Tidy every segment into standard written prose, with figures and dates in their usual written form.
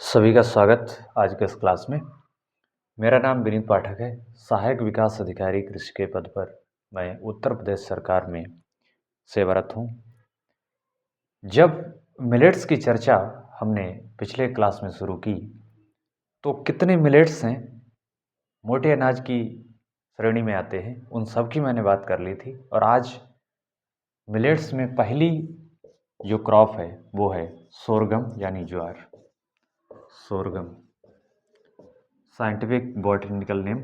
सभी का स्वागत आज के इस क्लास में। मेरा नाम विनीत पाठक है। सहायक विकास अधिकारी कृषि के पद पर मैं उत्तर प्रदेश सरकार में सेवारत हूँ। जब मिलेट्स की चर्चा हमने पिछले क्लास में शुरू की तो कितने मिलेट्स हैं मोटे अनाज की श्रेणी में आते हैं, उन सब की मैंने बात कर ली थी। और आज मिलेट्स में पहली जो क्रॉप है वो है सोरगम यानी ज्वार। Sorghum scientific botanical name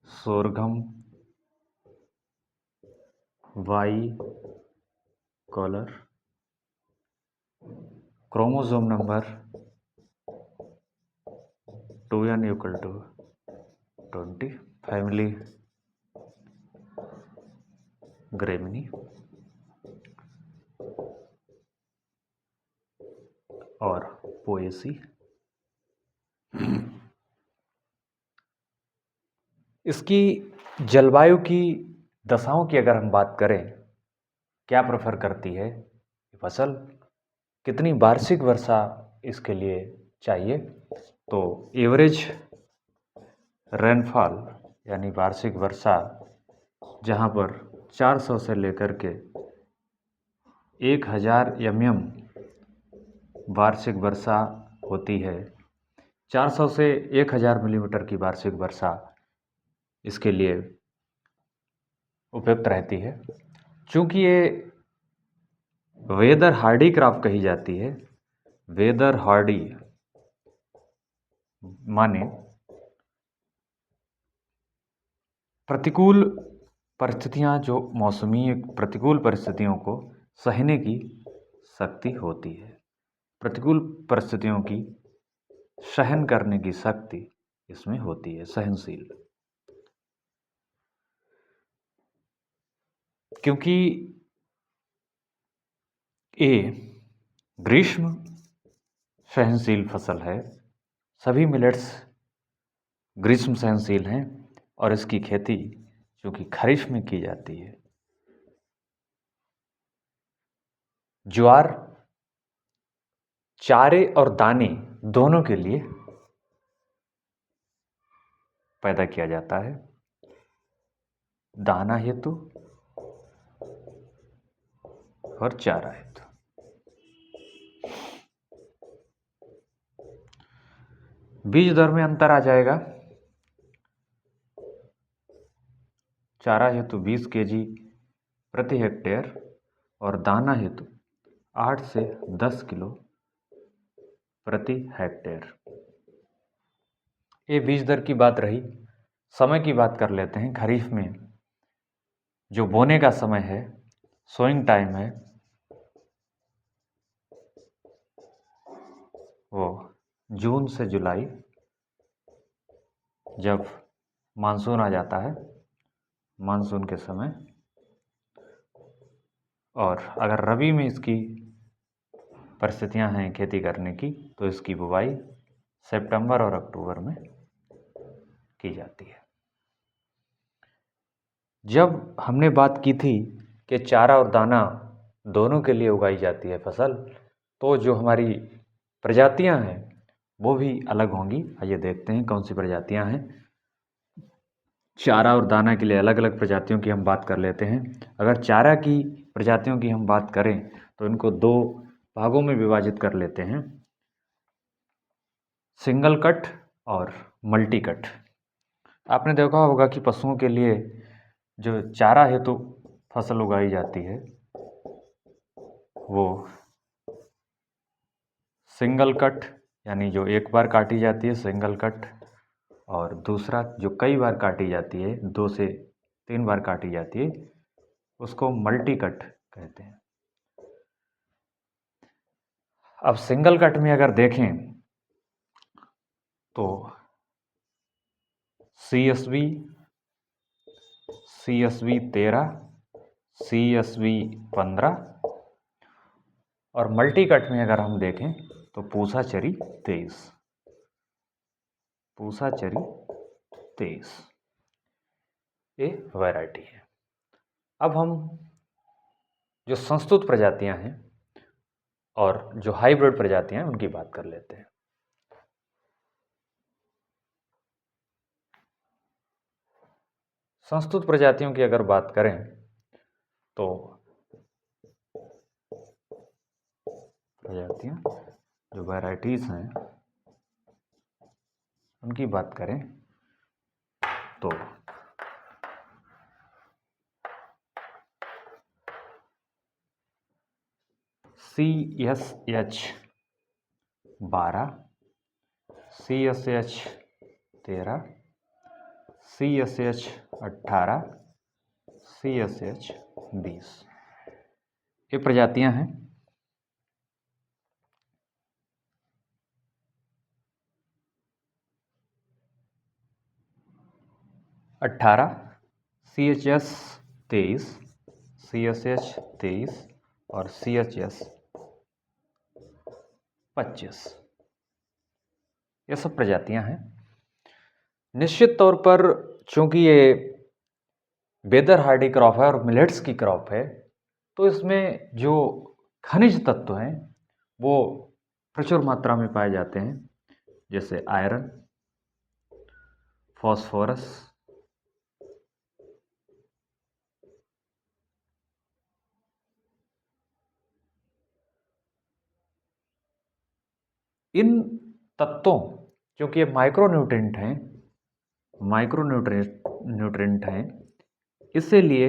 sorghum bicolor, chromosome number 2n equal to 20, family Gramineae और पोएसी। इसकी जलवायु की दशाओं की अगर हम बात करें, क्या प्रेफर करती है फसल, कितनी वार्षिक वर्षा इसके लिए चाहिए, तो एवरेज रेनफॉल यानी वार्षिक वर्षा जहाँ पर 400 से लेकर के 1000 mm वार्षिक वर्षा होती है। 400 से 1000 मिलीमीटर की वार्षिक वर्षा इसके लिए उपयुक्त रहती है। चूँकि ये वेदर हार्डी क्रॉप कही जाती है। वेदर हार्डी माने प्रतिकूल परिस्थितियाँ, जो मौसमी प्रतिकूल परिस्थितियों को सहने की शक्ति होती है। प्रतिकूल परिस्थितियों की सहन करने की शक्ति इसमें होती है, सहनशील। क्योंकि ये ग्रीष्म सहनशील फसल है, सभी मिलेट्स ग्रीष्म सहनशील हैं और इसकी खेती जो कि खरीफ में की जाती है। ज्वार चारे और दाने दोनों के लिए पैदा किया जाता है, दाना हेतु और चारा हेतु। बीज दर में अंतर आ जाएगा। चारा हेतु 20 kg प्रति हेक्टेयर और दाना हेतु 8 से 10 किलो प्रति हेक्टेयर। ये बीज दर की बात रही। समय की बात कर लेते हैं। खरीफ में जो बोने का समय है, सोइंग टाइम है, वो जून से जुलाई, जब मानसून आ जाता है, मानसून के समय। और अगर रबी में इसकी परिस्थितियां हैं खेती करने की, तो इसकी बुवाई सितंबर और अक्टूबर में की जाती है। जब हमने बात की थी कि चारा और दाना दोनों के लिए उगाई जाती है फसल, तो जो हमारी प्रजातियां हैं वो भी अलग होंगी। आइए देखते हैं कौन सी प्रजातियां हैं। चारा और दाना के लिए अलग अलग प्रजातियों की हम बात कर लेते हैं। अगर चारा की प्रजातियों की हम बात करें तो इनको दो भागों में विभाजित कर लेते हैं, सिंगल कट और मल्टी कट। आपने देखा होगा कि पशुओं के लिए जो चारा हेतु फसल उगाई जाती है वो सिंगल कट यानी जो एक बार काटी जाती है सिंगल कट, और दूसरा जो कई बार काटी जाती है, 2 से 3 बार काटी जाती है, उसको मल्टी कट कहते हैं। अब सिंगल कट में अगर देखें तो CSV 13, CSV 15, और मल्टी कट में अगर हम देखें तो पूसा चरी 23, पूसा चरी 23 ये वैरायटी है। अब हम जो संस्तुत प्रजातियां हैं और जो हाइब्रिड प्रजातियां हैं उनकी बात कर लेते हैं। संस्तुत प्रजातियों की अगर बात करें तो प्रजातियां जो वैराइटीज हैं उनकी बात करें तो CSH12, CSH13, CSH18, CSH20 ये प्रजातियां हैं। अट्ठारह CHS23, CSH23 और CHS25 ये सब प्रजातियां हैं। निश्चित तौर पर चूंकि ये वेदर हार्डी क्रॉप है और मिलेट्स की क्रॉप है, तो इसमें जो खनिज तत्व हैं वो प्रचुर मात्रा में पाए जाते हैं, जैसे आयरन, फॉस्फोरस, इन तत्वों क्योंकि ये माइक्रोन्यूट्रिएंट हैं, इसीलिए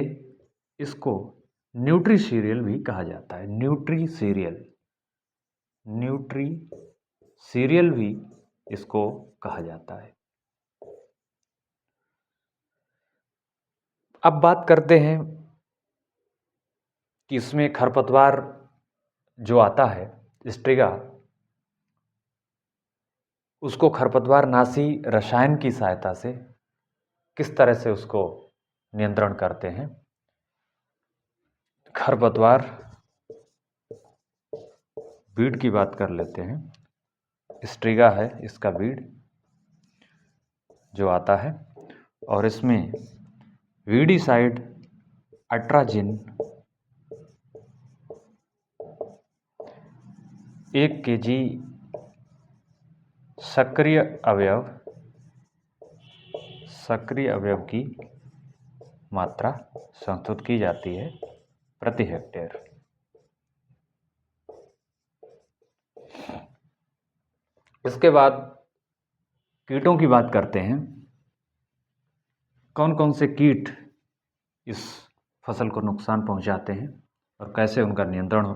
इसको न्यूट्री सीरियल भी कहा जाता है। न्यूट्री सीरियल भी इसको कहा जाता है। अब बात करते हैं कि इसमें खरपतवार जो आता है स्ट्रिगा, उसको खरपतवार नाशी रसायन की सहायता से किस तरह से उसको नियंत्रण करते हैं। खरपतवार बीड की बात कर लेते हैं। स्ट्रिगा है इसका बीड जो आता है, और इसमें वीडीसाइड, अट्राजिन 1 kg सक्रिय अवयव की मात्रा संस्तुत की जाती है प्रति हेक्टेयर। इसके बाद कीटों की बात करते हैं। कौन कौन से कीट इस फसल को नुकसान पहुंचाते हैं और कैसे उनका नियंत्रण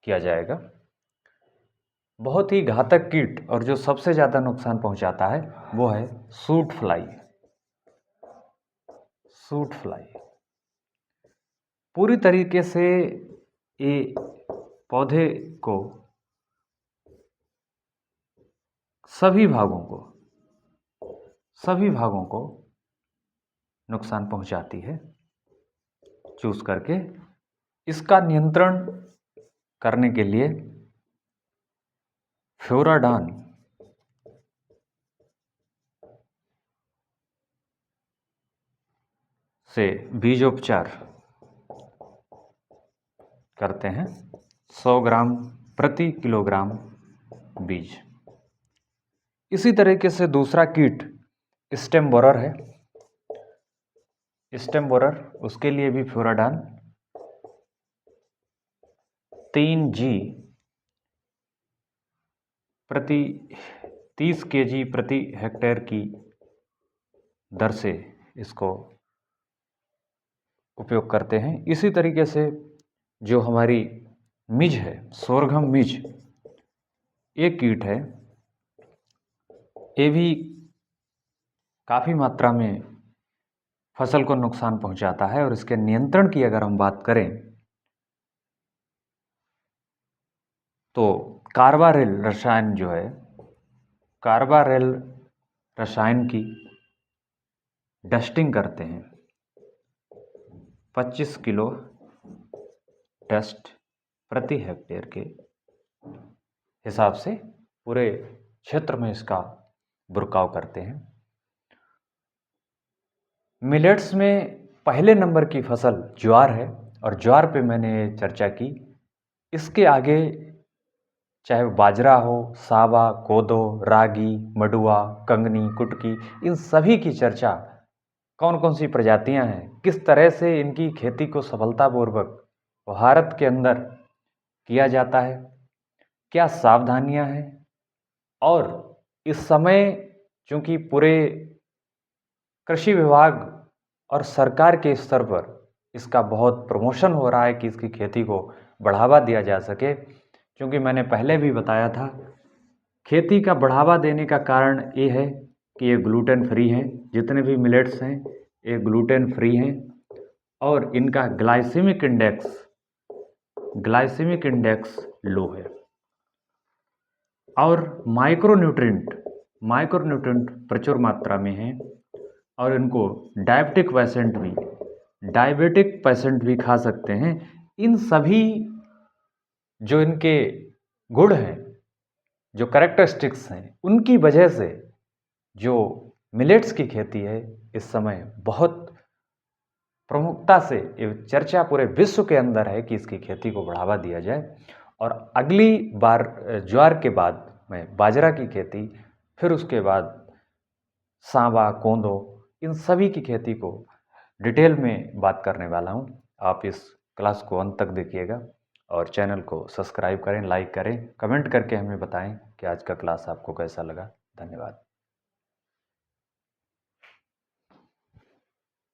किया जाएगा। बहुत ही घातक कीट और जो सबसे ज़्यादा नुकसान पहुंचाता है वो है सूट फ्लाई। पूरी तरीके से ये पौधे को सभी भागों को नुकसान पहुंचाती है चूस करके। इसका नियंत्रण करने के लिए फ्योराडान से बीजोपचार करते हैं 100 ग्राम प्रति किलोग्राम बीज। इसी तरीके से दूसरा कीट स्टेम बोरर है। स्टेम बोरर, उसके लिए भी फ्योराडान 3G प्रति 30 kg प्रति हेक्टेयर की दर से इसको उपयोग करते हैं। इसी तरीके से जो हमारी मिज है, सोरघम मिज, एक कीट है, ये भी काफ़ी मात्रा में फसल को नुकसान पहुंचाता है। और इसके नियंत्रण की अगर हम बात करें तो कार्बारेल रसायन जो है, कार्बारेल रसायन की डस्टिंग करते हैं 25 किलो डस्ट प्रति हेक्टेयर के हिसाब से पूरे क्षेत्र में इसका बुरकाव करते हैं। मिलेट्स में पहले नंबर की फसल ज्वार है, और ज्वार पे मैंने चर्चा की इसके आगे चाहे वो बाजरा हो, सावा, कोदो, रागी, मडुआ, कंगनी, कुटकी, इन सभी की चर्चा, कौन कौन सी प्रजातियां हैं, किस तरह से इनकी खेती को सफलतापूर्वक भारत के अंदर किया जाता है, क्या सावधानियां हैं, और इस समय चूंकि पूरे कृषि विभाग और सरकार के स्तर पर इसका बहुत प्रमोशन हो रहा है कि इसकी खेती को बढ़ावा दिया जा सके। क्योंकि मैंने पहले भी बताया था, खेती का बढ़ावा देने का कारण ये है कि ये ग्लूटेन फ्री हैं, जितने भी मिलेट्स हैं ये ग्लूटेन फ्री हैं, और इनका ग्लाइसेमिक इंडेक्स लो है, और माइक्रोन्यूट्रिएंट प्रचुर मात्रा में है, और इनको डायबिटिक पेशेंट भी खा सकते हैं। इन सभी जो इनके गुण हैं, जो कैरेक्टरिस्टिक्स हैं, उनकी वजह से जो मिलेट्स की खेती है इस समय बहुत प्रमुखता से ये चर्चा पूरे विश्व के अंदर है कि इसकी खेती को बढ़ावा दिया जाए। और अगली बार ज्वार के बाद में बाजरा की खेती, फिर उसके बाद सांवा, कोंदो, इन सभी की खेती को डिटेल में बात करने वाला हूँ। आप इस क्लास को अंत तक देखिएगा और चैनल को सब्सक्राइब करें, लाइक करें, कमेंट करके हमें बताएं कि आज का क्लास आपको कैसा लगा। धन्यवाद।